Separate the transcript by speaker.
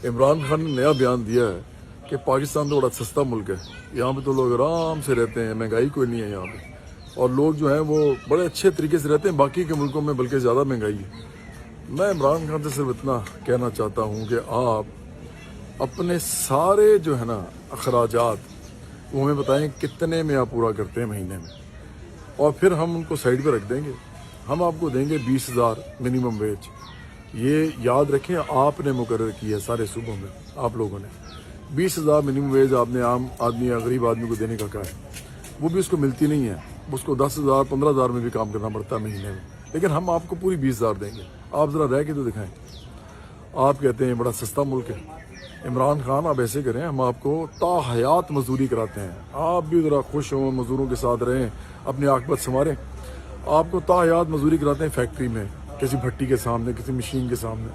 Speaker 1: عمران خان نے نیا بیان دیا ہے کہ پاکستان تو بڑا سستا ملک ہے، یہاں پہ تو لوگ آرام سے رہتے ہیں، مہنگائی کوئی نہیں ہے یہاں پہ، اور لوگ جو ہیں وہ بڑے اچھے طریقے سے رہتے ہیں، باقی کے ملکوں میں بلکہ زیادہ مہنگائی ہے۔ میں عمران خان سے صرف اتنا کہنا چاہتا ہوں کہ آپ اپنے سارے جو ہے نا اخراجات وہ ہمیں بتائیں کتنے میں آپ پورا کرتے ہیں مہینے میں، اور پھر ہم ان کو سائڈ پہ رکھ دیں گے۔ ہم آپ کو دیں گے 20,000 منیمم ویج۔ یہ یاد رکھیں آپ نے مقرر کیا ہے سارے صوبوں میں، آپ لوگوں نے 20,000 منیمم ویج آپ نے عام آدمی یا غریب آدمی کو دینے کا کہا ہے، وہ بھی اس کو ملتی نہیں ہے، اس کو 10,000 15,000 میں بھی کام کرنا پڑتا ہے مہینے میں، لیکن ہم آپ کو پوری 20,000 دیں گے۔ آپ ذرا رہ کے تو دکھائیں۔ آپ کہتے ہیں بڑا سستا ملک ہے، عمران خان آپ ایسے کریں، ہم آپ کو تا حیات مزدوری کراتے ہیں، آپ بھی ذرا خوش ہوں، مزدوروں کے ساتھ رہیں، اپنی عاقبت سنواریں۔ آپ کو تا حیات مزدوری کراتے ہیں فیکٹری میں، کسی بھٹی کے سامنے، کسی مشین کے سامنے،